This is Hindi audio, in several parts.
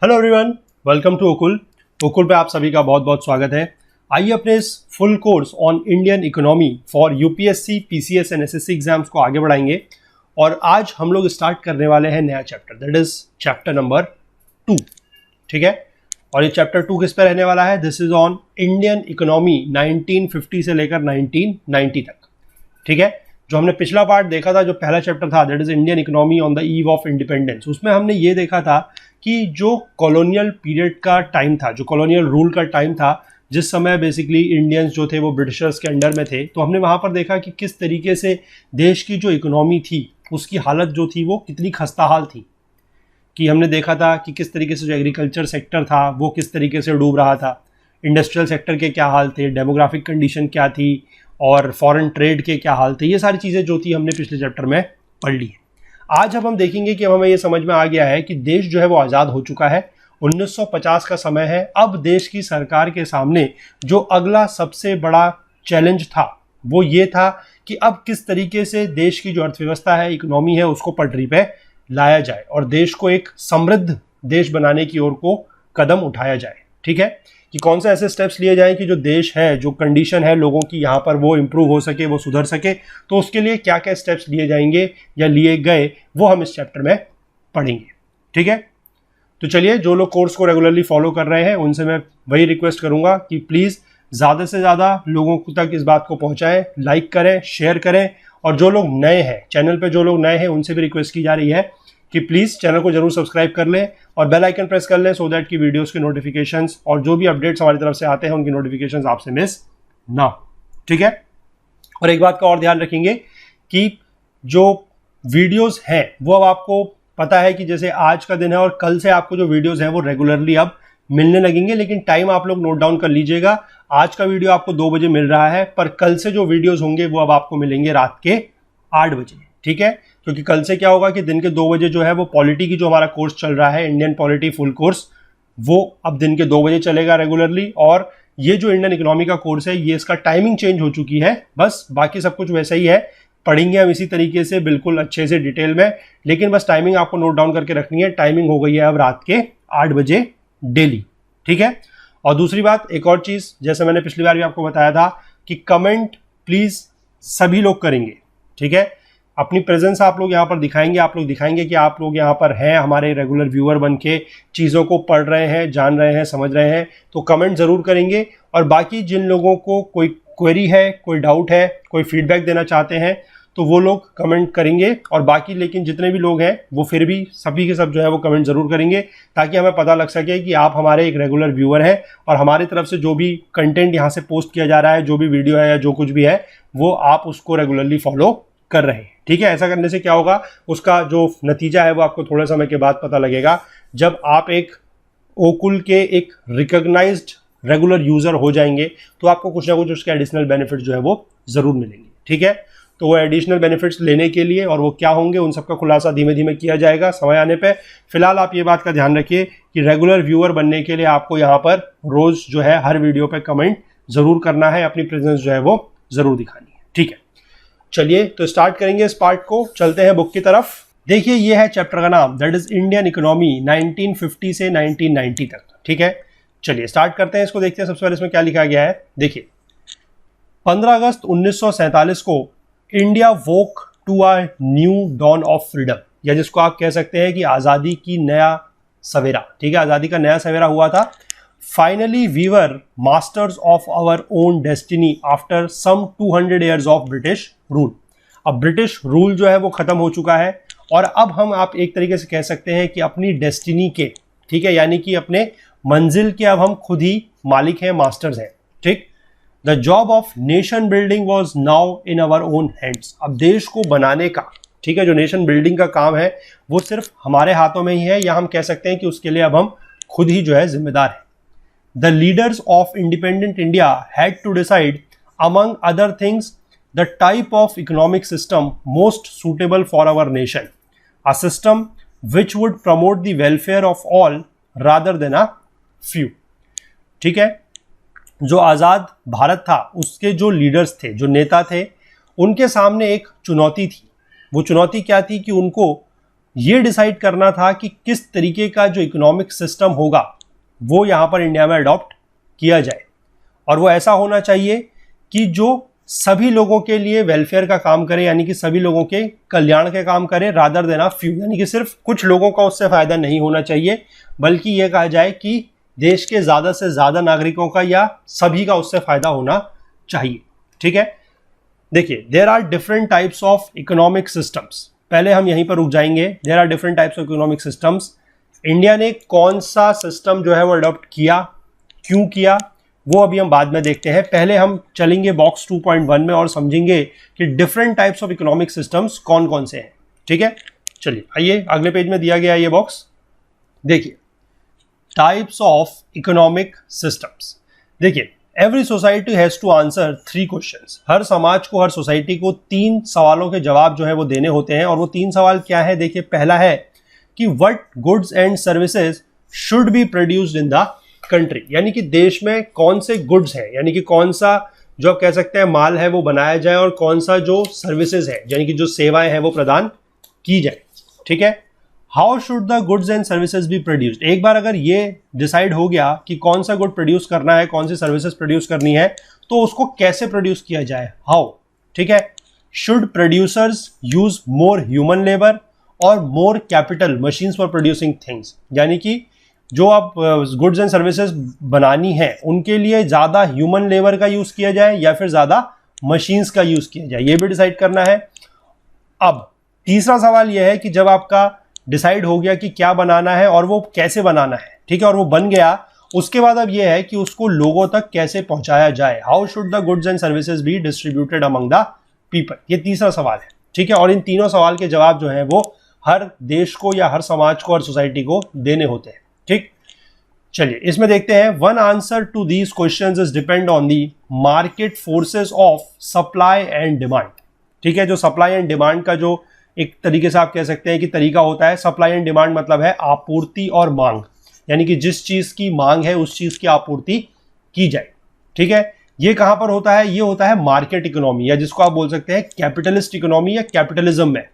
हेलो एवरीवन, वेलकम टू ओकुल पे आप सभी का बहुत बहुत स्वागत है। आइए अपने इस full course on Indian economy for UPSC, PCS and SSC exams को आगे बढ़ाएंगे। और आज हम लोग स्टार्ट करने वाले हैं नया chapter, that is chapter number 2। ठीक है, और ये चैप्टर 2 किस पे रहने वाला है? This is on Indian economy 1950 से लेकर 1990 तक। ठीक है, जो हमने पिछला पार्ट देखा था, जो पहला चैप्टर था, that is Indian economy on the eve of independence, उसमें हमने ये देखा था कि जो कॉलोनियल पीरियड का टाइम था, जो कॉलोनियल रूल का टाइम था, जिस समय बेसिकली इंडियंस जो थे वो ब्रिटिशर्स के अंडर में थे, तो हमने वहाँ पर देखा कि किस तरीके से देश की जो इकोनॉमी थी उसकी हालत जो थी वो कितनी खस्ताहाल थी। कि हमने देखा था कि किस तरीके से जो एग्रीकल्चर सेक्टर था वो किस तरीके से डूब रहा था, इंडस्ट्रियल सेक्टर के क्या हाल थे, डेमोग्राफिक कंडीशन क्या थी और फॉरेन ट्रेड के क्या हाल थे। ये सारी चीज़ें जो थी हमने पिछले चैप्टर में पढ़ ली है। आज अब हम देखेंगे कि अब हमें ये समझ में आ गया है कि देश जो है वो आज़ाद हो चुका है, 1950 का समय है। अब देश की सरकार के सामने जो अगला सबसे बड़ा चैलेंज था वो ये था कि अब किस तरीके से देश की जो अर्थव्यवस्था है, इकोनॉमी है, उसको पटरी पे लाया जाए और देश को एक समृद्ध देश बनाने की ओर को कदम उठाया जाए। ठीक है, कि कौन से ऐसे स्टेप्स लिए जाएं कि जो देश है, जो कंडीशन है लोगों की यहाँ पर, वो इम्प्रूव हो सके, वो सुधर सके। तो उसके लिए क्या क्या स्टेप्स लिए जाएंगे या लिए गए वो हम इस चैप्टर में पढ़ेंगे। ठीक है, तो चलिए, जो लोग कोर्स को रेगुलरली फॉलो कर रहे हैं उनसे मैं वही रिक्वेस्ट करूंगा कि प्लीज़ ज़्यादा से ज़्यादा लोगों तक इस बात को पहुँचाएँ, लाइक करें, शेयर करें। और जो लोग नए हैं चैनल पर, जो लोग नए हैं उनसे भी रिक्वेस्ट की जा रही है कि प्लीज़ चैनल को जरूर सब्सक्राइब कर लें और बेल आइकन प्रेस कर लें, सो दैट की वीडियोस के नोटिफिकेशंस और जो भी अपडेट्स हमारी तरफ से आते हैं उनकी नोटिफिकेशंस आपसे मिस ना हो। ठीक है, और एक बात का और ध्यान रखेंगे कि जो वीडियोस हैं वो अब आपको पता है कि जैसे आज का दिन है और कल से आपको जो वीडियोस हैं वो रेगुलरली अब मिलने लगेंगे, लेकिन टाइम आप लोग नोट डाउन कर लीजिएगा। आज का वीडियो आपको 2 बजे मिल रहा है, पर कल से जो वीडियोज होंगे वो अब आपको मिलेंगे रात के 8 बजे। ठीक है, क्योंकि कल से क्या होगा कि दिन के 2 बजे जो है वो पॉलिटी की जो हमारा कोर्स चल रहा है, इंडियन पॉलिटी फुल कोर्स, वो अब दिन के 2 बजे चलेगा रेगुलरली। और ये जो इंडियन इकोनॉमी का कोर्स है, ये इसका टाइमिंग चेंज हो चुकी है, बस बाकी सब कुछ वैसा ही है। पढ़ेंगे हम इसी तरीके से बिल्कुल अच्छे से डिटेल में, लेकिन बस टाइमिंग आपको नोट डाउन करके रखनी है। टाइमिंग हो गई है अब रात के 8 बजे डेली। ठीक है, और दूसरी बात, एक और चीज़, जैसे मैंने पिछली बार भी आपको बताया था कि कमेंट प्लीज़ सभी लोग करेंगे। ठीक है, अपनी प्रेजेंस आप लोग यहाँ पर दिखाएंगे, आप लोग दिखाएंगे कि आप लोग यहाँ पर हैं, हमारे रेगुलर व्यूअर बन के चीज़ों को पढ़ रहे हैं, जान रहे हैं, समझ रहे हैं, तो कमेंट ज़रूर करेंगे। और बाकी जिन लोगों को कोई क्वेरी है, कोई डाउट है, कोई फीडबैक देना चाहते हैं, तो वो लोग कमेंट करेंगे। और बाकी लेकिन जितने भी लोग हैं वो फिर भी सभी के सब जो है वो कमेंट ज़रूर करेंगे, ताकि हमें पता लग सके कि आप हमारे एक रेगुलर व्यूअर हैं और हमारी तरफ से जो भी कंटेंट यहाँ से पोस्ट किया जा रहा है, जो भी वीडियो है या जो कुछ भी है, वो आप उसको रेगुलरली फॉलो कर रहे हैं। ठीक है, ऐसा करने से क्या होगा, उसका जो नतीजा है वो आपको थोड़े समय के बाद पता लगेगा, जब आप एक ओकुल के एक रिकॉग्नाइज्ड रेगुलर यूजर हो जाएंगे, तो आपको कुछ ना कुछ उसके एडिशनल बेनिफिट जो है वो जरूर मिलेंगे। ठीक है, तो वो एडिशनल बेनिफिट्स लेने के लिए, और वो क्या होंगे, उन सबका खुलासा धीमे धीमे किया जाएगा समय आने पे। फिलहाल आप ये बात का ध्यान रखिए कि रेगुलर व्यूअर बनने के लिए आपको यहाँ पर रोज जो है हर वीडियो पे कमेंट जरूर करना है, अपनी प्रेजेंस जो है वो जरूर दिखानी है। ठीक है, चलिए तो स्टार्ट करेंगे इस पार्ट को, चलते हैं बुक की तरफ। देखिए, ये है चैप्टर का नाम, दैट इज इंडियन इकोनॉमी 1950 से 1990 तक। ठीक है, चलिए स्टार्ट करते हैं, इसको देखते हैं। सबसे पहले इसमें क्या लिखा गया है, देखिए, 15 अगस्त 1947 को India woke to a new dawn of freedom, या जिसको आप कह सकते हैं कि आज़ादी की नया सवेरा। ठीक है, आज़ादी का नया सवेरा हुआ था। Finally we were masters of our own destiny after some 200 years of British rule. अब ब्रिटिश रूल जो है वो खत्म हो चुका है और अब हम, आप एक तरीके से कह सकते हैं कि अपनी डेस्टिनी के, ठीक है, यानी कि अपने मंजिल के अब हम खुद ही मालिक हैं, मास्टर्स हैं। ठीक, the job of nation building was now in our own hands. अब देश को बनाने का, ठीक है, जो नेशन बिल्डिंग का काम है वो सिर्फ हमारे हाथों में ही है, या हम कह सकते हैं कि उसके लिए अब हम खुद ही जो है जिम्मेदार हैं। The leaders of independent India had to decide, among other things, the type of economic system most suitable for our nation, a system which would promote the welfare of all rather than a few. ठीक है, जो आज़ाद भारत था उसके जो लीडर्स थे, जो नेता थे, उनके सामने एक चुनौती थी। वो चुनौती क्या थी कि उनको ये डिसाइड करना था कि किस तरीके का जो इकोनॉमिक सिस्टम होगा वो यहाँ पर इंडिया में अडॉप्ट किया जाए, और वो ऐसा होना चाहिए कि जो सभी लोगों के लिए वेलफेयर का काम करे, यानी कि सभी लोगों के कल्याण के काम करे, रादर देन फ्यू, यानी कि सिर्फ कुछ लोगों का उससे फायदा नहीं होना चाहिए, बल्कि यह कहा जाए कि देश के ज्यादा से ज्यादा नागरिकों का या सभी का उससे फायदा होना चाहिए। ठीक है, देखिए there are different types of economic systems. पहले हम यहीं पर रुक जाएंगे। There are different types of economic systems. India ने कौन सा सिस्टम जो है वो अडॉप्ट किया, क्यों किया, वो अभी हम बाद में देखते हैं। पहले हम चलेंगे बॉक्स 2.1 में और समझेंगे कि different types of economic systems कौन कौन से हैं। ठीक है, चलिए आइए अगले पेज में दिया गया ये बॉक्स देखिए, टाइप्स ऑफ इकोनॉमिक सिस्टम्स। देखिए every society has to answer 3 questions. हर समाज को, हर सोसाइटी को 3 सवालों के जवाब जो है वो देने होते हैं, और वो 3 सवाल क्या है? देखिए पहला है कि what goods and services should be produced in the country, यानी कि देश में कौन से गुड्स हैं, यानी कि कौन सा जो आप कह सकते हैं माल है वो बनाया जाए, और कौन सा जो सर्विसेज है यानी कि जो सेवाएं हैं वो प्रदान की जाए। ठीक है, how should the goods and services be produced. एक बार अगर ये डिसाइड हो गया कि कौन सा गुड प्रोड्यूस करना है, कौन सी सर्विसेज प्रोड्यूस करनी है, तो उसको कैसे प्रोड्यूस किया जाए, हाउ। ठीक है, should producers use more human labour और more capital machines for producing things, यानी कि जो आप गुड्स एंड सर्विसेज बनानी है उनके लिए ज्यादा ह्यूमन लेबर का यूज किया जाए या फिर ज्यादा मशीन्स का यूज किया जाए, ये भी डिसाइड करना है। अब तीसरा सवाल यह है कि जब आपका डिसाइड हो गया कि क्या बनाना है और वो कैसे बनाना है, ठीक है, और वो बन गया, उसके बाद अब यह है कि उसको लोगों तक कैसे पहुंचाया जाए, how should the goods and services be distributed among the people. ये तीसरा सवाल है। ठीक है, और इन तीनों सवाल के जवाब जो है वो हर देश को या हर समाज को, हर सोसाइटी को देने होते हैं। ठीक, चलिए इसमें देखते हैं। One answer to these questions is depend on the market forces of supply and demand. ठीक है, जो सप्लाई एंड डिमांड का जो एक तरीके से आप कह सकते हैं कि तरीका होता है, सप्लाई एंड डिमांड मतलब है आपूर्ति और मांग, यानी कि जिस चीज की मांग है उस चीज की आपूर्ति की जाए। ठीक है, ये कहां पर होता है? ये होता है मार्केट इकोनॉमी, या जिसको आप बोल सकते हैं कैपिटलिस्ट इकोनॉमी या कैपिटलिज्म में।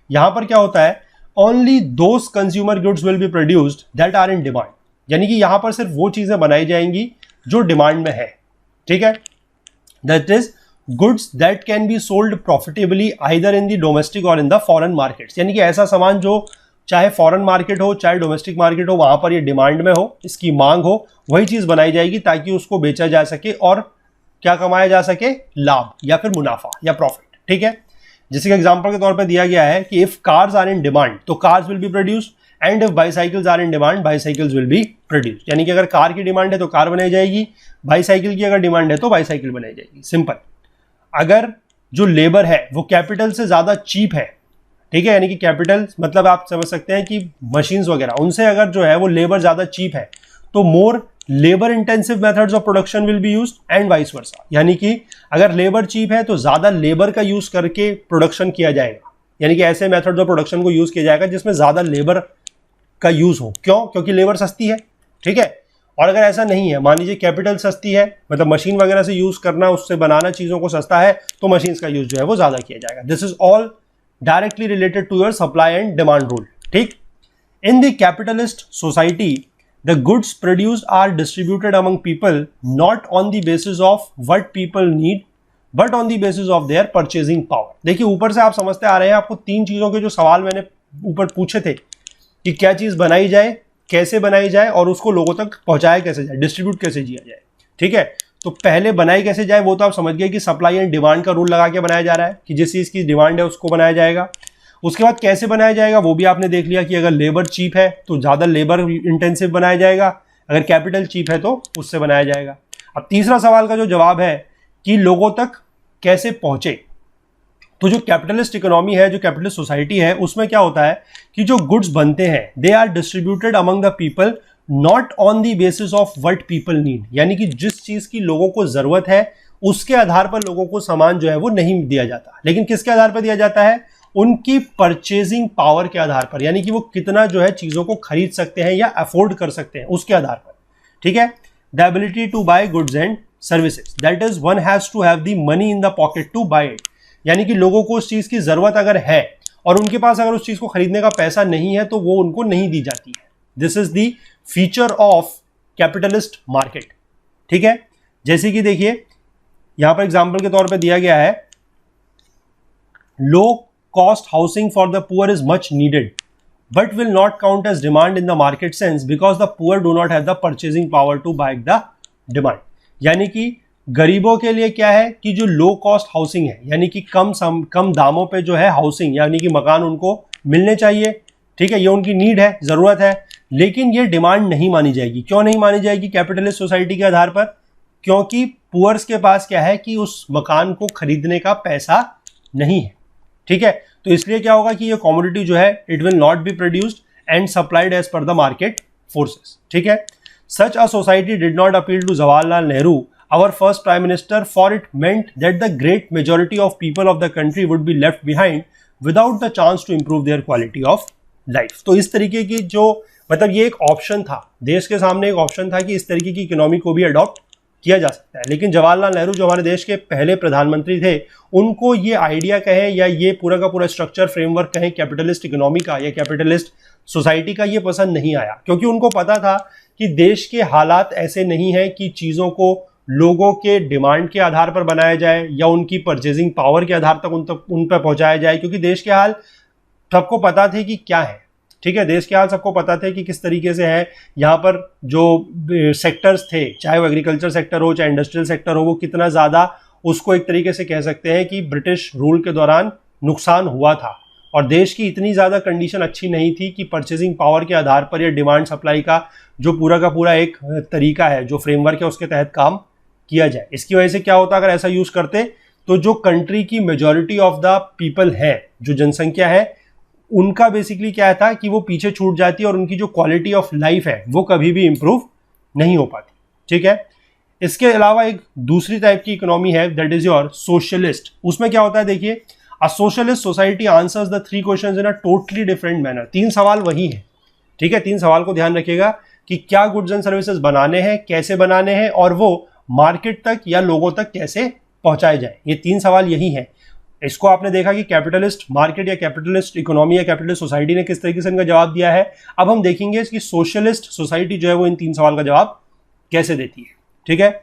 यहां पर क्या होता है? Only those consumer goods will be produced that are in demand, यानी कि यहां पर सिर्फ वो चीजें बनाई जाएंगी जो डिमांड में है। ठीक है, that is goods that can be sold profitably either in the domestic और इन द फॉरेन मार्केट्स, यानी कि ऐसा सामान जो चाहे फॉरेन मार्केट हो चाहे डोमेस्टिक मार्केट हो, वहां पर ये डिमांड में हो, इसकी मांग हो, वही चीज बनाई जाएगी ताकि उसको बेचा जा सके और क्या कमाया जा सके? लाभ या फिर मुनाफा या प्रॉफिट। ठीक है, जैसे कि एग्जांपल के तौर पे दिया गया है कि if cars are in demand तो cars will be produced, and if bicycles are in demand bicycles will be produced, यानी कि अगर कार की डिमांड है तो कार बनाई जाएगी, बाईसाइकिल की अगर डिमांड है तो बाईसाइकिल बनाई जाएगी। सिंपल। अगर जो लेबर है वो कैपिटल से ज्यादा चीप है, ठीक है, यानी कि कैपिटल मतलब आप समझ सकते हैं कि मशीन्स वगैरह, उनसे अगर जो है वो लेबर ज्यादा चीप है तो more labour intensive methods of production will be used and vice versa, यानी कि अगर लेबर चीप है तो ज्यादा लेबर का यूज करके प्रोडक्शन किया जाएगा, यानी कि ऐसे मेथड्स ऑफ प्रोडक्शन को यूज किया जाएगा जिसमें ज्यादा लेबर का यूज हो। क्यों? क्योंकि लेबर सस्ती है। ठीक है, और अगर ऐसा नहीं है, मान लीजिए कैपिटल सस्ती है, मतलब मशीन वगैरह से यूज करना, उससे बनाना चीजों को सस्ता है, तो मशीन्स का यूज जो है वो ज्यादा किया जाएगा। This is all directly related to your supply and demand rule. ठीक, in the capitalist society the goods produced are distributed among people not on the basis of what people need but on the basis of their purchasing power। देखिए ऊपर से आप समझते आ रहे हैं, आपको 3 चीजों के जो सवाल मैंने ऊपर पूछे थे कि क्या चीज बनाई जाए, कैसे बनाई जाए और उसको लोगों तक पहुंचाया कैसे जाए, डिस्ट्रीब्यूट कैसे किया जाए। ठीक है, तो पहले बनाई कैसे जाए वो तो आप समझ गए कि सप्लाई एंड डिमांड का रूल लगा के बनाया जा रहा है कि जिस चीज की डिमांड है उसको बनाया जाएगा। उसके बाद कैसे बनाया जाएगा वो भी आपने देख लिया कि अगर लेबर चीप है तो ज्यादा लेबर इंटेंसिव बनाया जाएगा, अगर कैपिटल चीप है तो उससे बनाया जाएगा। अब तीसरा सवाल का जो जवाब है कि लोगों तक कैसे पहुंचे, तो जो कैपिटलिस्ट इकोनॉमी है, जो कैपिटलिस्ट सोसाइटी है, उसमें क्या होता है कि जो गुड्स बनते हैं they are distributed among the people not on the basis of what people need, यानी कि जिस चीज की लोगों को जरूरत है उसके आधार पर लोगों को सामान जो है वो नहीं दिया जाता, लेकिन किसके आधार पर दिया जाता है? उनकी परचेजिंग पावर के आधार पर, यानी कि वो कितना जो है चीजों को खरीद सकते हैं या अफोर्ड कर सकते हैं उसके आधार पर। ठीक है, the ability to buy goods and services, that is one has to have the money in the pocket to buy it, यानी कि लोगों को उस चीज की जरूरत अगर है और उनके पास अगर उस चीज को खरीदने का पैसा नहीं है तो वो उनको नहीं दी जाती है। This is the feature of capitalist market. ठीक है, जैसे कि देखिए यहां पर एग्जाम्पल के तौर पे दिया गया है, low cost housing for the poor is much needed but will not count as demand in the market sense because the poor do not have the purchasing power to buy the demand। यानी कि गरीबों के लिए क्या है कि जो लो कॉस्ट हाउसिंग है, यानी कि कम दामों पे जो है हाउसिंग यानी कि मकान उनको मिलने चाहिए। ठीक है, ये उनकी नीड है, जरूरत है, लेकिन ये डिमांड नहीं मानी जाएगी। क्यों नहीं मानी जाएगी कैपिटलिस्ट सोसाइटी के आधार पर? क्योंकि पुअर्स के पास क्या है कि उस मकान को खरीदने का पैसा नहीं है। ठीक है, तो इसलिए क्या होगा कि ये कमोडिटी जो है it will not be produced and supplied as per the market forces. ठीक है, such a society did not appeal to Jawaharlal Nehru, our first prime minister, for it meant that the great majority of people of the country would be left behind without the chance to improve their quality of life. तो इस तरीके की जो मतलब ये एक ऑप्शन था, देश के सामने एक ऑप्शन था कि इस तरीके की इकोनॉमी को भी अडॉप्ट किया जा सकता है। लेकिन जवाहरलाल नेहरू जो हमारे देश के पहले प्रधानमंत्री थे, उनको ये आइडिया कहें या ये पूरा का पूरा स्ट्रक्चर फ्रेमवर्क कहें कैपिटलिस्ट इकोनॉमी का या कैपिटलिस्ट सोसाइटी का, ये पसंद नहीं आया। क्योंकि उनको पता था कि देश के हालात ऐसे नहीं है कि चीज़ों को लोगों के डिमांड के आधार पर बनाया जाए या उनकी परचेजिंग पावर के आधार तक उन पर पहुंचाया जाए। क्योंकि देश के हाल सबको पता थे कि क्या है। ठीक है, देश के हाल सबको पता थे कि किस तरीके से है। यहाँ पर जो सेक्टर्स थे, चाहे वो एग्रीकल्चर सेक्टर हो चाहे इंडस्ट्रियल सेक्टर हो, वो कितना ज़्यादा उसको एक तरीके से कह सकते हैं कि ब्रिटिश रूल के दौरान नुकसान हुआ था। और देश की इतनी ज़्यादा कंडीशन अच्छी नहीं थी कि परचेजिंग पावर के आधार पर या डिमांड सप्लाई का जो पूरा का पूरा एक तरीका है, जो फ्रेमवर्क है, उसके तहत काम किया जाए। इसकी वजह से क्या होता अगर ऐसा यूज़ करते, तो जो कंट्री की मेजॉरिटी ऑफ द पीपल है, जो जनसंख्या है, उनका बेसिकली क्या था कि वो पीछे छूट जाती है और उनकी जो क्वालिटी ऑफ लाइफ है वो कभी भी इंप्रूव नहीं हो पाती। ठीक है, इसके अलावा एक दूसरी टाइप की इकोनॉमी है, दैट इज योर सोशलिस्ट। उसमें क्या होता है देखिए, a socialist society answers the 3 questions in a totally different manner. 3 सवाल वही है। ठीक है, 3 सवाल को ध्यान रखिएगा कि क्या गुड्स एंड सर्विसेज बनाने हैं, कैसे बनाने हैं और वो मार्केट तक या लोगों तक कैसे पहुंचाए जाए। ये 3 सवाल यही है। इसको आपने देखा कि कैपिटलिस्ट मार्केट या कैपिटलिस्ट इकोनॉमी या कैपिटलिस्ट सोसाइटी ने किस तरीके से इनका जवाब दिया है। अब हम देखेंगे कि सोशलिस्ट सोसाइटी जो है वो इन 3 सवाल का जवाब कैसे देती है। ठीक है,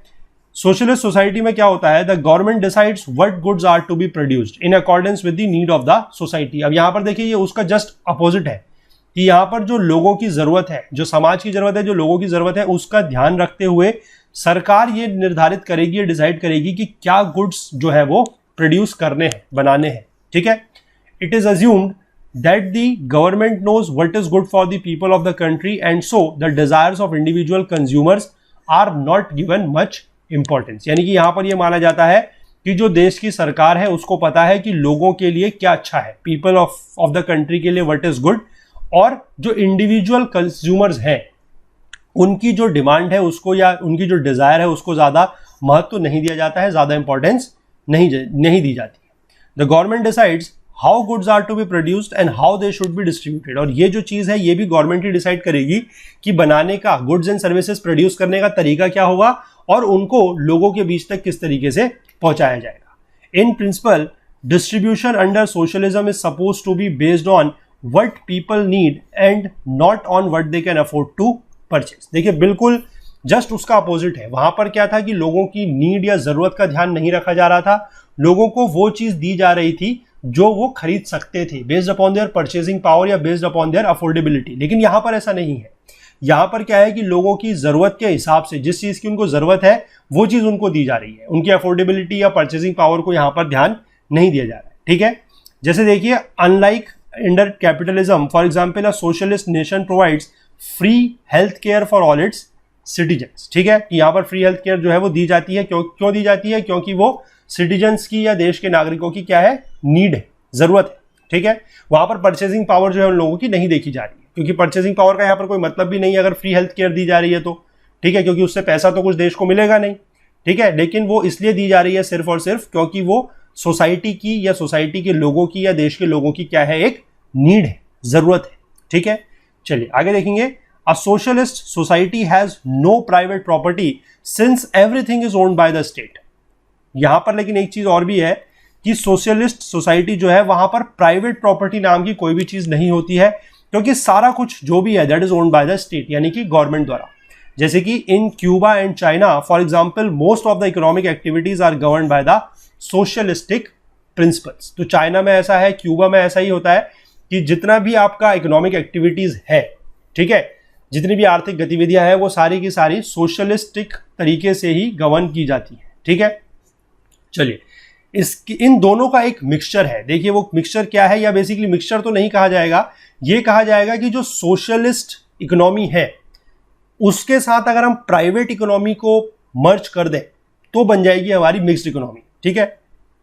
सोशलिस्ट सोसाइटी में क्या होता है, the government decides what goods are to be produced in accordance with the need of the society. अब यहाँ पर देखिए ये उसका जस्ट अपोजिट है कि यहाँ पर जो लोगों की जरूरत है, जो समाज की जरूरत है, जो लोगों की जरूरत है, उसका ध्यान रखते हुए सरकार ये निर्धारित करेगी, ये डिसाइड करेगी कि क्या गुड्स जो है वो प्रोड्यूस करने हैं, बनाने हैं। ठीक है, it is assumed that the government knows what is good for the people of the country and so the desires of individual consumers are not given much importance. यानी कि यहां पर यह माना जाता है कि जो देश की सरकार है उसको पता है कि लोगों के लिए क्या अच्छा है, पीपल ऑफ द कंट्री के लिए व्हाट इज गुड, और जो इंडिविजुअल कंज्यूमर्स हैं उनकी जो डिमांड है उसको या उनकी जो डिजायर है उसको ज्यादा महत्व नहीं दिया जाता है, ज्यादा इंपॉर्टेंस नहीं दी जाती है। The government decides how goods are to be produced and how they should be distributed. और ये जो चीज़ है ये भी गवर्नमेंट ही डिसाइड करेगी कि बनाने का, गुड्स एंड सर्विसेज प्रोड्यूस करने का तरीका क्या होगा और उनको लोगों के बीच तक किस तरीके से पहुंचाया जाएगा। In principle distribution under socialism is suppose to be based on what people need and not on what they can afford to purchase. देखिए बिल्कुल जस्ट उसका अपोजिट है। वहां पर क्या था कि लोगों की नीड या जरूरत का ध्यान नहीं रखा जा रहा था, लोगों को वो चीज दी जा रही थी जो वो खरीद सकते थे based upon their purchasing power या बेस्ड अपॉन देयर अफोर्डेबिलिटी। लेकिन यहां पर ऐसा नहीं है। यहां पर क्या है कि लोगों की जरूरत के हिसाब से जिस चीज की उनको जरूरत है वो चीज उनको दी जा रही है, उनकी अफोर्डेबिलिटी या परचेजिंग पावर को यहां पर ध्यान नहीं दिया जा रहा है। ठीक है, जैसे देखिए unlike under capitalism for example a socialist nation provides free health care for all it's citizens. ठीक है, यहाँ पर फ्री हेल्थ केयर जो है वो दी जाती है। क्यों दी जाती है? क्योंकि वो सिटीजन्स की या देश के नागरिकों की क्या है, नीड है, जरूरत है। ठीक है, वहां पर परचेजिंग पावर जो है उन लोगों की नहीं देखी जा रही है, क्योंकि परचेजिंग पावर का यहाँ पर कोई मतलब भी नहीं है अगर फ्री हेल्थ केयर दी जा रही है तो। ठीक है, क्योंकि उससे पैसा तो कुछ देश को मिलेगा नहीं। ठीक है, लेकिन वो इसलिए दी जा रही है सिर्फ और सिर्फ क्योंकि वो सोसाइटी की या सोसाइटी के लोगों की या देश के लोगों की क्या है, एक नीड है, जरूरत है। ठीक है, चलिए आगे देखेंगे। A socialist society has no private property since everything is owned by the state। यहां पर लेकिन एक चीज और भी है कि सोशलिस्ट सोसाइटी जो है वहां पर प्राइवेट प्रॉपर्टी नाम की कोई भी चीज नहीं होती है, क्योंकि सारा कुछ जो भी है that is owned by the state, यानी कि गवर्नमेंट द्वारा। जैसे कि in Cuba and China for example most of the economic activities are governed by the socialistic principles. तो चाइना में ऐसा है, क्यूबा में ऐसा ही होता है कि जितना भी आपका इकोनॉमिक एक्टिविटीज है, ठीक है, जितनी भी आर्थिक गतिविधियां हैं वो सारी की सारी सोशलिस्टिक तरीके से ही गवर्न की जाती है, ठीक है। चलिए, इन दोनों का एक मिक्सचर है। देखिए वो मिक्सचर क्या है, या बेसिकली मिक्सचर तो नहीं कहा जाएगा, ये कहा जाएगा कि जो सोशलिस्ट इकोनॉमी है उसके साथ अगर हम प्राइवेट इकोनॉमी को मर्ज कर दें तो बन जाएगी हमारी मिक्स्ड इकोनॉमी, ठीक है।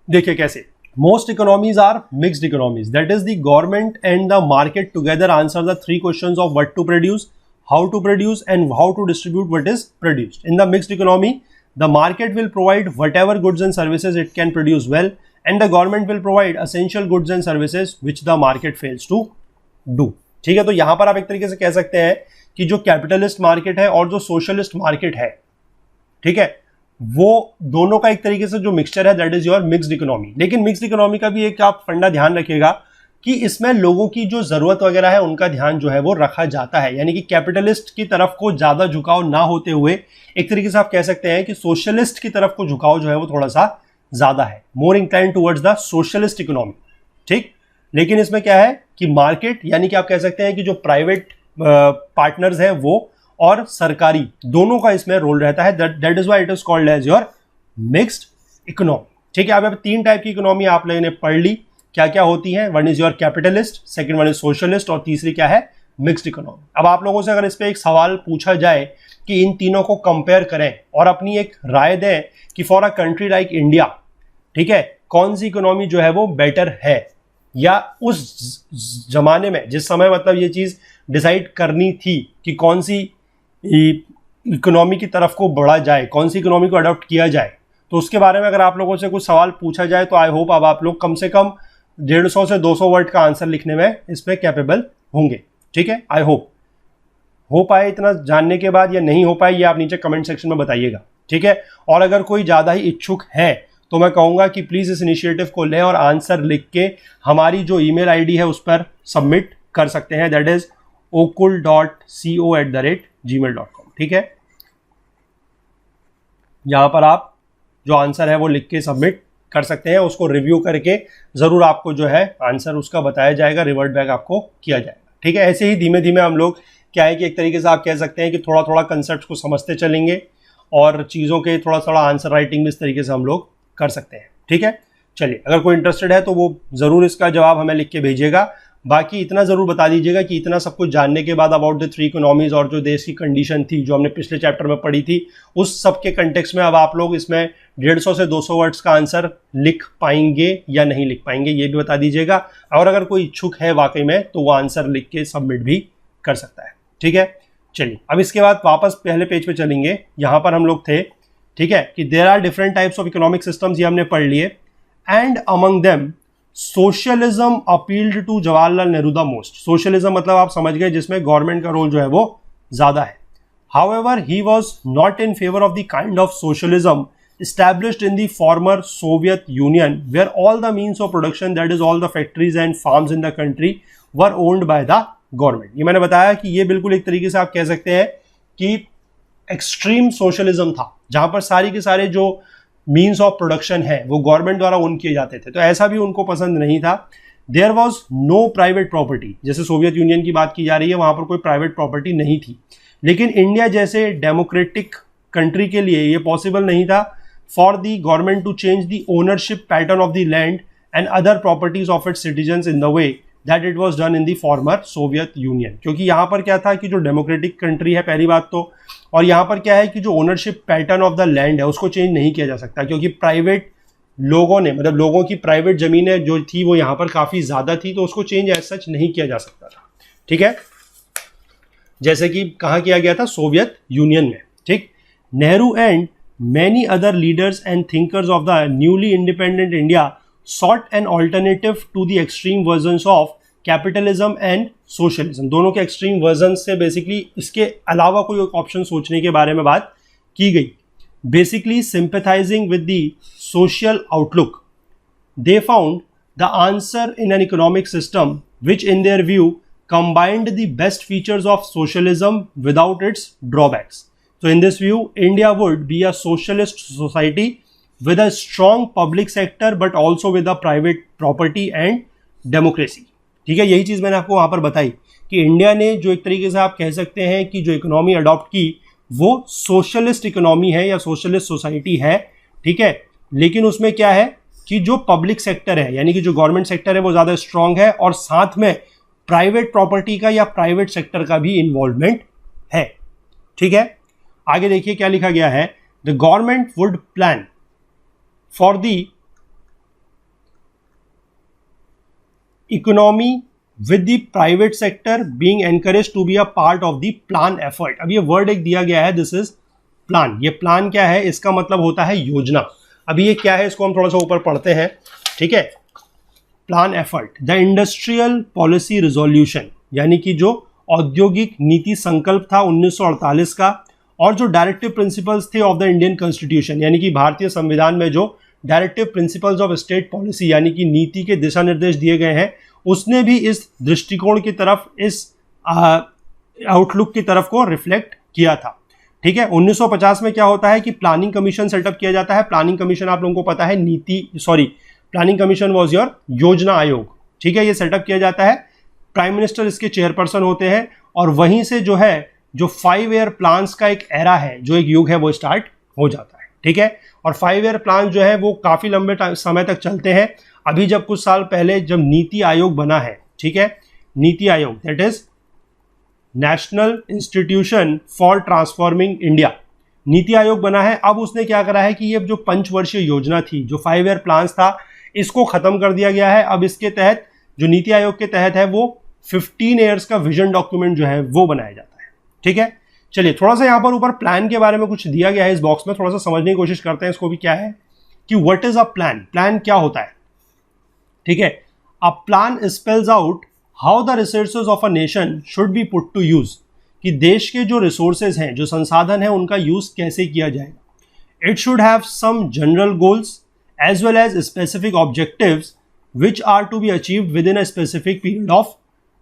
देखिए कैसे, most economies are mixed economies, that is the government and the market together answer the three questions of what to produce, how to produce and how to distribute what is produced. In the mixed economy the market will provide whatever goods and services it can produce well, and the government will provide essential goods and services which the market fails to do। ठीक है, तो यहां पर आप एक तरीके से कह सकते हैं कि जो कैपिटलिस्ट मार्केट है और जो सोशलिस्ट मार्केट है, ठीक है, वो दोनों का एक तरीके से जो मिक्सचर है that is your mixed economy. लेकिन मिक्स्ड इकोनॉमी का भी एक आप फंडा ध्यान रखिएगा कि इसमें लोगों की जो जरूरत वगैरह है उनका ध्यान जो है वो रखा जाता है, यानी कि कैपिटलिस्ट की तरफ को ज्यादा झुकाव ना होते हुए एक तरीके से आप कह सकते हैं कि सोशलिस्ट की तरफ को झुकाव जो है वो थोड़ा सा ज्यादा है, more incline towards the socialist economy, ठीक। लेकिन इसमें क्या है कि मार्केट, यानी कि आप कह सकते हैं कि जो प्राइवेट पार्टनर्स हैं वो और सरकारी दोनों का इसमें रोल रहता है, that is why it is called as your mixed economy, ठीक है। अब तीन टाइप की इकोनॉमी आप लोगों ने पढ़ ली, क्या क्या होती है, one is your capitalist, second one is socialist, और तीसरी क्या है, मिक्स्ड इकोनॉमी। अब आप लोगों से अगर इस पे एक सवाल पूछा जाए कि इन तीनों को कंपेयर करें और अपनी एक राय दें कि for a country like India, ठीक है, कौन सी इकोनॉमी जो है वो बेटर है, या उस जमाने में जिस समय मतलब ये चीज डिसाइड करनी थी कि कौन सी इकोनॉमी की तरफ को बढ़ा जाए, कौन सी इकोनॉमी को अडॉप्ट किया जाए, तो उसके बारे में अगर आप लोगों से कुछ सवाल पूछा जाए तो आई होप अब आप लोग कम से कम 150 से 200 वर्ड का आंसर लिखने में इसमें कैपेबल होंगे, ठीक है। आई होप हो पाए इतना जानने के बाद, या नहीं हो पाए ये आप नीचे कमेंट सेक्शन में बताइएगा, ठीक है। और अगर कोई ज़्यादा ही इच्छुक है तो मैं कहूँगा कि प्लीज़ इस इनिशिएटिव को लें और आंसर लिख के हमारी जो ईमेल आईडी है उस पर सबमिट कर सकते हैं, दैट इज okul.co@gmail.com, ठीक है। यहाँ पर आप जो आंसर है वो लिख के सबमिट कर सकते हैं, उसको रिव्यू करके ज़रूर आपको जो है आंसर उसका बताया जाएगा, रिवर्ट बैक आपको किया जाएगा, ठीक है। ऐसे ही धीमे धीमे हम लोग क्या है कि एक तरीके से आप कह सकते हैं कि थोड़ा थोड़ा कंसेप्ट को समझते चलेंगे और चीज़ों के थोड़ा थोड़ा आंसर राइटिंग भी इस तरीके से हम लोग कर सकते हैं, ठीक है। चलिए, अगर कोई इंटरेस्टेड है तो वो ज़रूर इसका जवाब हमें लिख के भेजिएगा। बाकी इतना ज़रूर बता दीजिएगा कि इतना सब कुछ जानने के बाद अबाउट द थ्री इकोनॉमीज और जो देश की कंडीशन थी जो हमने पिछले चैप्टर में पढ़ी थी, उस सब के कंटेक्स्ट में अब आप लोग इसमें 150 से 200 वर्ड्स का आंसर लिख पाएंगे या नहीं लिख पाएंगे, ये भी बता दीजिएगा। और अगर कोई इच्छुक है वाकई में तो वो आंसर लिख के सबमिट भी कर सकता है, ठीक है। चलिए, अब इसके बाद वापस पहले पेज पे चलेंगे, यहाँ पर हम लोग थे, ठीक है, कि there are different types of economic systems, ये हमने पढ़ लिए, and among them socialism appealed to Jawaharlal Nehru the most. Socialism मतलब आप समझ गए जिसमें गवर्नमेंट का रोल जो है वो ज्यादा है। However he was not in favour of the kind of socialism established in the former Soviet Union, where all the means of production, that is all the factories and farms in the country, were owned by the government। ये मैंने बताया कि ये बिल्कुल एक तरीके से आप कह सकते हैं कि एक्सट्रीम सोशलिज्म था, जहां पर सारी के सारे जो मीन्स ऑफ प्रोडक्शन है वो गवर्नमेंट द्वारा ओन किए जाते थे। तो ऐसा भी उनको पसंद नहीं था। There was no private property, जैसे सोवियत यूनियन की बात की जा रही है वहां पर कोई प्राइवेट प्रॉपर्टी नहीं थी। लेकिन इंडिया जैसे डेमोक्रेटिक कंट्री के लिए ये पॉसिबल नहीं था for the government to change the ownership pattern of the land and other properties of its citizens in the way that it was done in the former Soviet Union. क्योंकि यहाँ पर क्या था कि जो डेमोक्रेटिक कंट्री है पहली बात तो, और यहाँ पर क्या है कि जो ownership pattern of the land है उसको चेंज नहीं किया जा सकता, क्योंकि प्राइवेट लोगों ने, मतलब लोगों की प्राइवेट जमीनें जो थी वो यहाँ पर काफ़ी ज़्यादा थी, तो उसको चेंज एज सच नहीं किया जा सकता था, ठीक है। जैसे कि कहाँ किया गया था, सोवियत यूनियन में, ठीक। Nehru and many other leaders and thinkers of the newly independent India sought an alternative to the extreme versions of capitalism and socialism। दोनों के extreme versions से basically इसके अलावा कोई ऑप्शन सोचने के बारे में बात की गई। Basically sympathizing with the social outlook they found the answer in an economic system which in their view combined the best features of socialism without its drawbacks. So in this view, India would be a socialist society with a strong public sector but also with a private property and democracy. ठीक है, यही चीज़ मैंने आपको वहाँ पर बताई कि इंडिया ने जो एक तरीके से आप कह सकते हैं कि जो इकोनॉमी अडॉप्ट की वो सोशलिस्ट इकोनॉमी है या सोशलिस्ट सोसाइटी है, ठीक है, लेकिन उसमें क्या है कि जो पब्लिक सेक्टर है यानी कि जो गवर्नमेंट सेक्टर है वो ज़्यादा स्ट्रांग है और साथ में प्राइवेट प्रॉपर्टी का या प्राइवेट सेक्टर का भी इन्वॉल्वमेंट है। ठीक है, आगे देखिए क्या लिखा गया है, the government would plan for the economy with the private sector being encouraged to be a part of the plan effort. अब ये वर्ड एक दिया गया है, दिस इज प्लान। ये प्लान क्या है, इसका मतलब होता है योजना। अभी ये क्या है, इसको हम थोड़ा सा ऊपर पढ़ते हैं। ठीक है, plan effort, the industrial policy resolution, यानी कि जो औद्योगिक नीति संकल्प था 1948 का, और जो डायरेक्टिव प्रिंसिपल्स थे ऑफ द इंडियन कॉन्स्टिट्यूशन, यानी कि भारतीय संविधान में जो directive principles of state policy यानी कि नीति के दिशा निर्देश दिए गए हैं, उसने भी इस दृष्टिकोण की तरफ, इस आउटलुक की तरफ को रिफ्लेक्ट किया था। ठीक है, 1950 में क्या होता है कि प्लानिंग कमीशन सेटअप किया जाता है। प्लानिंग कमीशन आप लोगों को पता है प्लानिंग कमीशन वाज योर योजना आयोग। ठीक है, ये सेटअप किया जाता है, प्राइम मिनिस्टर इसके चेयरपर्सन होते हैं, और वहीं से जो है जो 5 ईयर प्लान्स का एक एरा है, जो एक युग है, वो स्टार्ट हो जाता है। ठीक है, और 5 ईयर प्लान जो है वो काफ़ी लंबे समय तक चलते हैं। अभी जब कुछ साल पहले जब नीति आयोग बना है, ठीक है, NITI Aayog, that is national institution for transforming India, NITI Aayog बना है। अब उसने क्या करा है कि ये जो पंचवर्षीय योजना थी, जो 5 ईयर प्लान्स था, इसको खत्म कर दिया गया है। अब इसके तहत जो नीति आयोग के तहत है वो 15 ईयर्स का विजन डॉक्यूमेंट जो है वो बनाया जाता है। ठीक है, चलिए थोड़ा सा यहाँ पर ऊपर प्लान के बारे में कुछ दिया गया है इस बॉक्स में, थोड़ा सा समझने की कोशिश करते हैं इसको भी। क्या है कि what is a plan, plan क्या होता है। ठीक है, a plan spells out how the resources of a nation should be put to use, कि देश के जो रिसोर्सेज हैं, जो संसाधन हैं, उनका यूज कैसे किया जाएगा। It should have some general goals as well as specific objectives which are to be achieved within a specific period of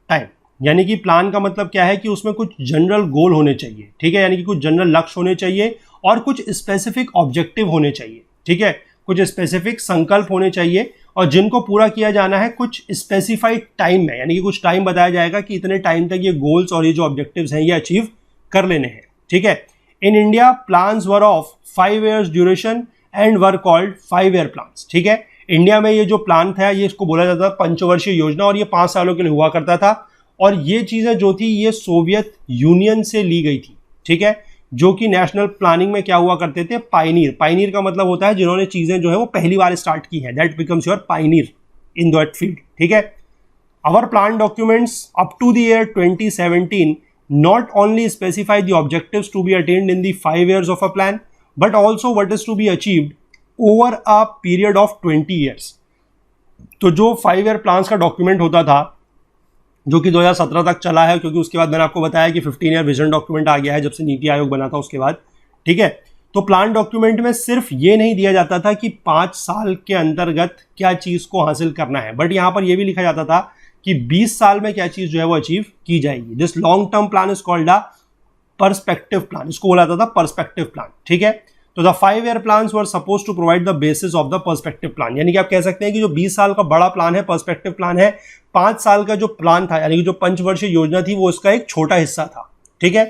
time. यानी कि प्लान का मतलब क्या है कि उसमें कुछ जनरल गोल होने चाहिए। ठीक है, यानी कि कुछ जनरल लक्ष्य होने चाहिए और कुछ स्पेसिफिक ऑब्जेक्टिव होने चाहिए। ठीक है, कुछ स्पेसिफिक संकल्प होने चाहिए और जिनको पूरा किया जाना है कुछ स्पेसिफाइड टाइम में, यानी कि कुछ टाइम बताया जाएगा कि इतने टाइम तक ये गोल्स और ये जो ऑब्जेक्टिव्स हैं ये अचीव कर लेने हैं। ठीक है, in India plans were of 5 years duration and were called 5 year plans. ठीक है, इंडिया में ये जो प्लान था ये इसको बोला जाता था पंचवर्षीय योजना, और ये 5 सालों के लिए हुआ करता था। और ये चीज़ें जो थी ये सोवियत यूनियन से ली गई थी। ठीक है, जो कि नेशनल प्लानिंग में क्या हुआ करते थे, पायनियर। पायनियर का मतलब होता है जिन्होंने चीज़ें जो है वो पहली बार स्टार्ट की है, that becomes your pioneer in that field. ठीक है, our plan documents up to the year 2017 not only specify the objectives to be attained in the 5 years of a plan but also what is to be achieved over a period of 20 years. तो जो 5 ईयर प्लान्स का डॉक्यूमेंट होता था, जो कि 2017 तक चला है, क्योंकि उसके बाद मैंने आपको बताया कि 15 ईयर विजन डॉक्यूमेंट आ गया है जब से नीति आयोग बना था उसके बाद। ठीक है, तो प्लान डॉक्यूमेंट में सिर्फ ये नहीं दिया जाता था कि 5 साल के अंतर्गत क्या चीज़ को हासिल करना है, बट यहाँ पर यह भी लिखा जाता था कि 20 साल में क्या चीज़ जो है वो अचीव की जाएगी। This long term plan is called a perspective plan, इसको बोला जाता था पर्सपेक्टिव प्लान। ठीक है, तो the 5 year plans were suppose to provide the basis of the perspective plan, यानी कि आप कह सकते हैं कि जो 20 साल का बड़ा प्लान है पर्सपेक्टिव प्लान है, 5 साल का जो प्लान था यानी कि जो पंचवर्षीय योजना थी वो इसका एक छोटा हिस्सा था। ठीक है,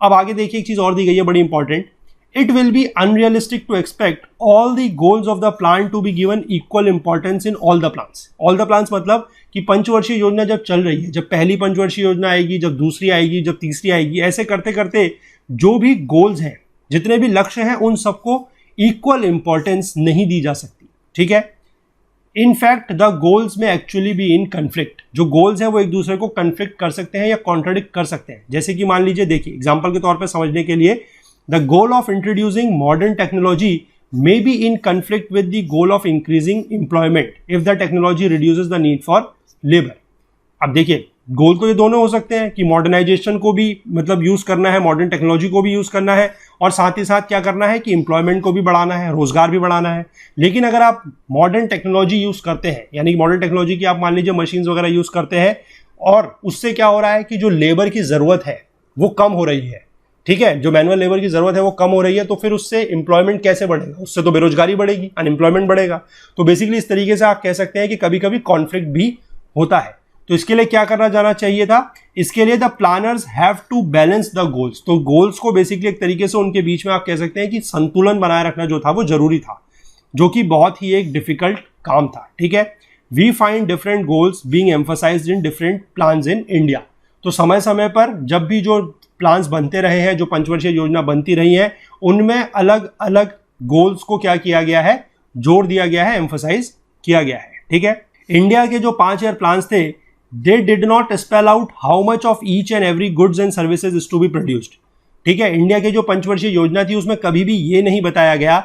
अब आगे देखिए एक चीज और दी गई है बड़ी important, it will be unrealistic to expect all the goals of the plan to be given equal importance in all the plans. All the plans मतलब कि पंचवर्षीय योजना जब चल रही है, जब पहली पंचवर्षीय योजना आएगी, जब दूसरी आएगी, जब तीसरी आएगी, ऐसे करते करते जो भी गोल्स हैं, जितने भी लक्ष्य हैं, उन सबको इक्वल इंपॉर्टेंस नहीं दी जा सकती। ठीक है, इनफैक्ट द गोल्स में एक्चुअली बी इन कन्फ्लिक्ट, जो गोल्स हैं वो एक दूसरे को कन्फ्लिक्ट कर सकते हैं या कॉन्ट्राडिक्ट कर सकते हैं। जैसे कि मान लीजिए, देखिए एग्जांपल के तौर पे समझने के लिए, the goal of introducing modern technology may be in conflict with the goal of increasing employment if the technology reduces the need for labour. अब देखिए गोल तो ये दोनों हो सकते हैं कि मॉडर्नाइजेशन को भी मतलब यूज करना है, मॉडर्न टेक्नोलॉजी को भी यूज करना है, और साथ ही साथ क्या करना है कि एम्प्लॉयमेंट को भी बढ़ाना है, रोजगार भी बढ़ाना है। लेकिन अगर आप मॉडर्न टेक्नोलॉजी यूज करते हैं, यानी कि मॉडर्न टेक्नोलॉजी की आप मान लीजिए मशीन्स वगैरह यूज करते हैं, और उससे क्या हो रहा है कि जो लेबर की जरूरत है वो कम हो रही है, ठीक है, जो मैनुअल लेबर की जरूरत है वो कम हो रही है, तो फिर उससे एम्प्लॉयमेंट कैसे बढ़ेगा? उससे तो बेरोजगारी बढ़ेगी, अनएम्प्लॉयमेंट बढ़ेगा। तो बेसिकली इस तरीके से आप कह सकते हैं कि कभी कभी कॉन्फ्लिक्ट भी होता है। तो इसके लिए क्या करना जाना चाहिए था? इसके लिए the planners have to balance the goals. तो गोल्स को बेसिकली एक तरीके से उनके बीच में आप कह सकते हैं कि संतुलन बनाए रखना जो था वो जरूरी था, जो कि बहुत ही एक डिफिकल्ट काम था, ठीक है। We find different goals being emphasised in different plans in India. तो समय समय पर जब भी जो प्लान्स बनते रहे हैं, जो पंचवर्षीय योजना बनती रही है, उनमें अलग अलग गोल्स को क्या किया गया है? जोर दिया गया है, एम्फसाइज किया गया है, ठीक है। इंडिया के जो 5 ईयर प्लान्स थे, they did not spell out how much of each and every goods and services is to be produced, ठीक है। इंडिया के जो पंचवर्षीय योजना थी उसमें कभी भी ये नहीं बताया गया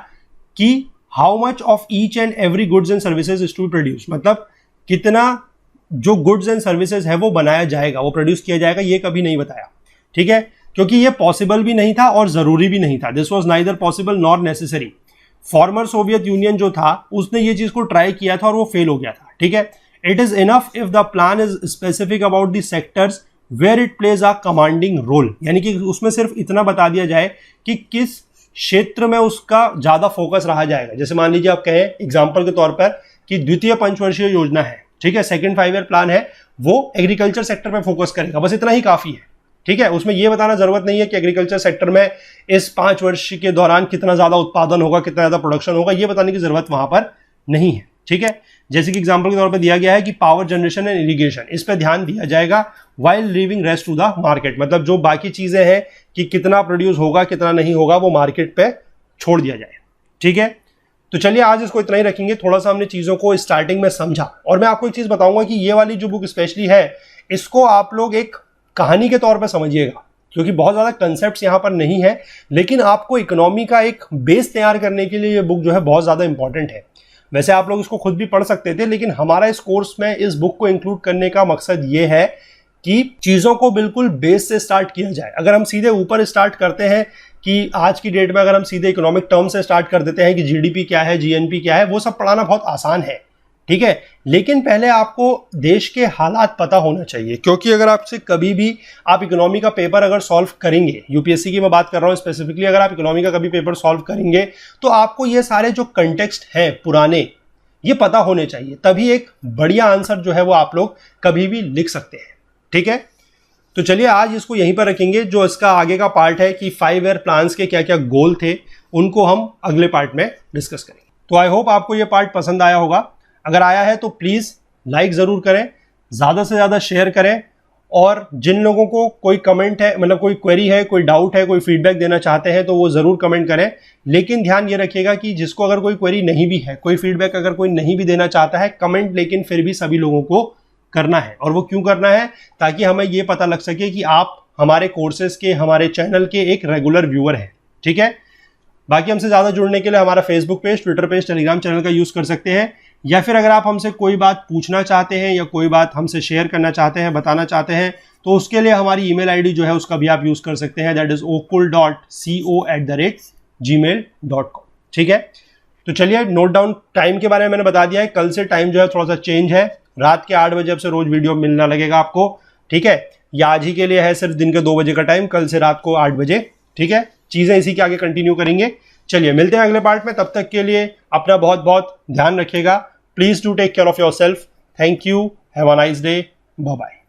कि how much of each and every goods and services is to be produced, मतलब कितना जो गुड्स एंड सर्विसेज है वो बनाया जाएगा, वो प्रोड्यूस किया जाएगा, ये कभी नहीं बताया, ठीक है, क्योंकि ये पॉसिबल भी नहीं था और जरूरी भी नहीं था। This was neither possible nor necessary. Farmer Soviet union जो था उसने ये चीज को ट्राई किया था और वो फेल हो गया था, ठीक है। It is enough if the plan is specific about the sectors where it plays a commanding role, यानी कि उसमें सिर्फ इतना बता दिया जाए कि किस क्षेत्र में उसका ज्यादा फोकस रहा जाएगा। जैसे मान लीजिए आप कहें एग्जांपल के तौर पर कि द्वितीय पंचवर्षीय योजना है, ठीक है, सेकंड 5 ईयर प्लान है, वो एग्रीकल्चर सेक्टर पे फोकस करेगा, बस इतना ही काफी है, ठीक है। उसमें यह बताना जरूरत नहीं है कि एग्रीकल्चर सेक्टर में इस 5 वर्ष के दौरान कितना ज्यादा उत्पादन होगा, कितना ज्यादा प्रोडक्शन होगा, यह बताने की जरूरत वहां पर नहीं है, ठीक है। जैसे कि एग्जांपल के तौर पे दिया गया है कि पावर जनरेशन एंड इरिगेशन, इस पे ध्यान दिया जाएगा while leaving rest to the market, मतलब जो बाकी चीजें हैं कि कितना प्रोड्यूस होगा कितना नहीं होगा वो मार्केट पे छोड़ दिया जाए, ठीक है। तो चलिए आज इसको इतना ही रखेंगे। थोड़ा सा हमने चीजों को स्टार्टिंग में समझा, और मैं आपको एक चीज बताऊंगा कि ये वाली जो बुक स्पेशली है इसको आप लोग एक कहानी के तौर पर समझिएगा, क्योंकि बहुत ज्यादा कंसेप्ट यहाँ पर नहीं है, लेकिन आपको इकोनॉमी का एक बेस तैयार करने के लिए ये बुक जो है बहुत ज्यादा इंपॉर्टेंट है। वैसे आप लोग इसको खुद भी पढ़ सकते थे, लेकिन हमारा इस कोर्स में इस बुक को इंक्लूड करने का मकसद ये है कि चीजों को बिल्कुल बेस से स्टार्ट किया जाए। अगर हम सीधे ऊपर स्टार्ट करते हैं कि आज की डेट में अगर हम सीधे इकोनॉमिक टर्म से स्टार्ट कर देते हैं कि जीडीपी क्या है, जीएनपी क्या है, वो सब पढ़ाना बहुत आसान है, ठीक है। लेकिन पहले आपको देश के हालात पता होना चाहिए, क्योंकि अगर आपसे कभी भी आप इकोनॉमी का पेपर अगर सॉल्व करेंगे, यूपीएससी की मैं बात कर रहा हूं स्पेसिफिकली, अगर आप इकोनॉमी का कभी पेपर सॉल्व करेंगे तो आपको ये सारे जो कंटेक्स्ट हैं पुराने, ये पता होने चाहिए, तभी एक बढ़िया आंसर जो है वो आप लोग कभी भी लिख सकते हैं, ठीक है। तो चलिए आज इसको यहीं पर रखेंगे। जो इसका आगे का पार्ट है कि 5 ईयर प्लान्स के क्या क्या गोल थे, उनको हम अगले पार्ट में डिस्कस करेंगे। तो आई होप आपको ये पार्ट पसंद आया होगा। अगर आया है तो प्लीज लाइक जरूर करें, ज्यादा से ज्यादा शेयर करें, और जिन लोगों को कोई कमेंट है, मतलब कोई क्वेरी है, कोई डाउट है, कोई फीडबैक देना चाहते हैं तो वो जरूर कमेंट करें। लेकिन ध्यान ये रखिएगा कि जिसको अगर कोई क्वेरी नहीं भी है, कोई फीडबैक अगर कोई नहीं भी देना चाहता है, कमेंट लेकिन फिर भी सभी लोगों को करना है। और वो क्यों करना है? ताकि हमें ये पता लग सके कि आप हमारे कोर्सेज के, हमारे चैनल के एक रेगुलर व्यूअर हैं, ठीक है। बाकी हमसे ज्यादा जुड़ने के लिए हमारा Facebook page, Twitter page, Telegram channel का यूज कर सकते हैं, या फिर अगर आप हमसे कोई बात पूछना चाहते हैं या कोई बात हमसे शेयर करना चाहते हैं, बताना चाहते हैं, तो उसके लिए हमारी ईमेल आईडी जो है उसका भी आप यूज कर सकते हैं, दैट इज okul.co@gmail.com, ठीक है। तो चलिए नोट डाउन टाइम के बारे में मैंने बता दिया है। कल से टाइम जो है थोड़ा सा चेंज है, रात के 8 बजे अब से रोज वीडियो मिलना लगेगा आपको, ठीक है। या आज ही के लिए है सिर्फ दिन के 2 बजे का टाइम, कल से रात को 8 बजे, ठीक है। चीजें इसी के आगे कंटिन्यू करेंगे। चलिए मिलते हैं अगले पार्ट में, तब तक के लिए अपना बहुत बहुत ध्यान रखिएगा। Please do take care of yourself. Thank you, have a nice day, bye bye.